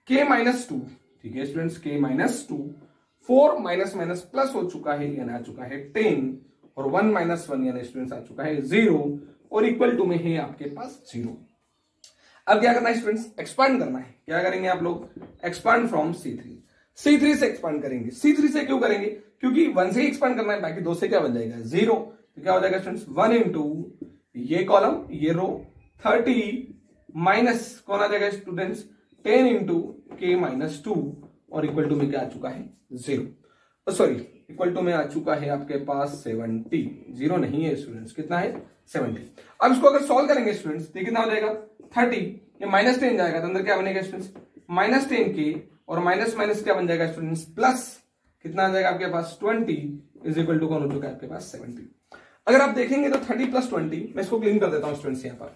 k -2, ठीक है स्टूडेंट्स, k -2, 4 माइनस प्लस हो चुका है यानी आ चुका है 10 और 1 - 1 यानी स्टूडेंट्स आ चुका है 0 और इक्वल टू में है आपके पास 0। अब क्या करना है स्टूडेंट्स, एक्सपांड करना है। क्या करेंगे आप लोग, एक्सपांड फ्रॉम C3 से एक्सपांड करेंगे। C3 से क्यों करेंगे, क्योंकि 1 से ही एक्सपांड करना है, बाकी 2 से क्या बन जाएगा, 0। तो क्या हो जाएगा स्टूडेंट्स, 1 इंटू ये कॉलम ये रो 30 माइनस कौन आ जाएगा स्टूडेंट्स, 10 इंटू k -2 और इक्वल टू में क्या आ चुका है, 0। सॉरी, इक्वल टू में आ चुका है आपके पास 70। 0 नहीं है स्टूडेंट्स, कितना है, 70। अब इसको अगर सॉल्व करेंगे स्टूडेंट्स तो कितना हो जाएगा, 30, ये -10 जाएगा तो अंदर क्या बनेगा स्टूडेंट्स, -10k और माइनस क्या बन जाएगा स्टूडेंट्स, प्लस कितना आ जाएगा आपके पास 20 इज इक्वल टू कौन हो चुका है आपके पास 70। अगर आप देखेंगे तो 30 + 20, मैं इसको क्लीन कर देता हूं स्टूडेंट्स यहां पर।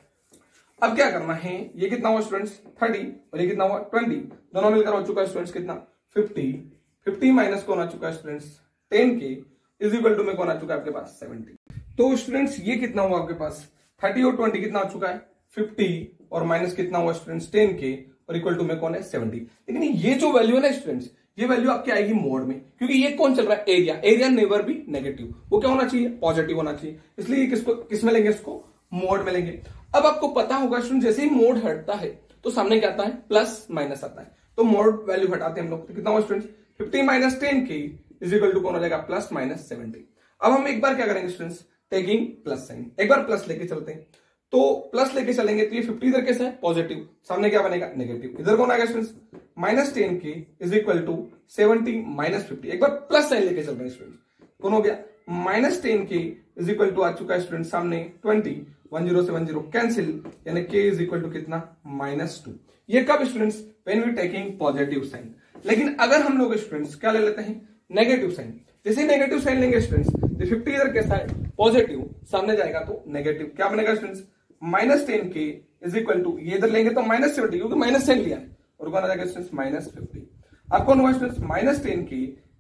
अब क्या करना है, ये कितना हुआ स्टूडेंट्स 30 और ये कितना हुआ 20, दोनों मिलकर हो चुका है स्टूडेंट्स कितना 50 माइनस कौन आ चुका है students 10k is equal to में कौन आ चुका है आपके पास 70। तो स्टूडेंट्स ये कितना हुआ आपके पास 30 और 20 कितना हो चुका है 50 और माइनस कितना हुआ स्टूडेंट्स 10k और इक्वल टू में कौन है 70। लेकिन ये जो वैल्यू है ना स्टूडेंट्स, ये वैल्यू आपकी आएगी मोड में, क्योंकि ये कौन चल रहा है एरिया नेवर भी नेगेटिव, वो क्या होना चाहिए पॉजिटिव होना चाहिए, इसलिए किस में लेंगे इसको, मोड में लेंगे। अब आपको पता होगा स्टूडेंट जैसे ही मोड हटता है तो सामने क्या आता है प्लस माइनस आता है, तो मोड वैल्यू हटाते हैं हम लोग, तो कितना हुआ students 50 minus 10k is equal to कौन हो जाएगा प्लस माइनस 70। अब हम एक बार क्या करेंगे स्टूडेंट्स, टेकिंग प्लस साइन, एक बार प्लस लेके चलते हैं, तो प्लस लेके चलेंगे तो ये 50 इधर कैसा है पॉजिटिव, सामने क्या बनेगा नेगेटिव, इधर कौन आएगा students minus 10k is equal to 70 minus 50, एक बार प्लस साइन लेके चल रहे हैं स्टूडेंट्स, कौन हो गया minus 10k is equal to आ चुका है स्टूडेंट सामने 20, 10 से 10 कैंसिल यानी k इज इक्वल टू कितना -2। ये कब students when we taking positive sign. लेकिन अगर हम लोग स्टूडेंट्स क्या ले लेते हैं नेगेटिव साइन, जैसे नेगेटिव साइन लेंगे स्टूडेंट्स तो 50 इधर कैसा है पॉजिटिव, सामने जाएगा तो नेगेटिव। क्या बनेगा students, -10k is equal to, ये इधर लेंगे तो -70 क्योंकि -10 लिया है, और ऊपर आ जाएगा स्टूडेंट्स -50। अब कौन हुआ students, -10k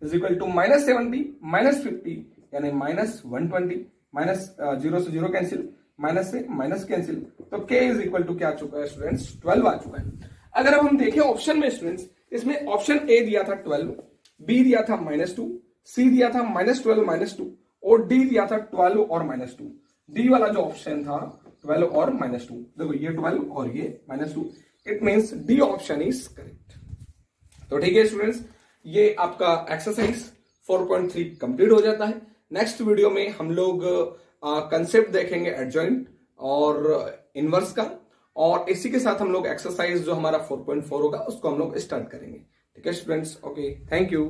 is equal to -70 -50 यानी -120, -0 से 0 कैंसिल, माइनस से माइनस कैंसिल, तो k इज इक्वल टू क्या आ चुका है स्टूडेंट्स, 12 आ चुका है। अगर अब हम देखें ऑप्शन में स्टूडेंट्स, इसमें ऑप्शन ए दिया था 12, बी दिया था -2, सी दिया था -12 -2 और डी दिया था 12 और -2। डी वाला जो ऑप्शन था 12 और -2, देखो ये 12 और ये -2, it means D option is correct. तो ठीक है स्टूडेंट्स, ये आपका एक्सरसाइज 4.3 कंप्लीट हो जाता है। नेक्स्ट वीडियो में हम लोग कंसेप्ट देखेंगे एडजॉइंट और इनवर्स का, और इसी के साथ हम लोग एक्सरसाइज जो हमारा 4.4 होगा उसको हम लोग स्टार्ट करेंगे। ठीक है स्टूडेंट्स, ओके, थैंक यू।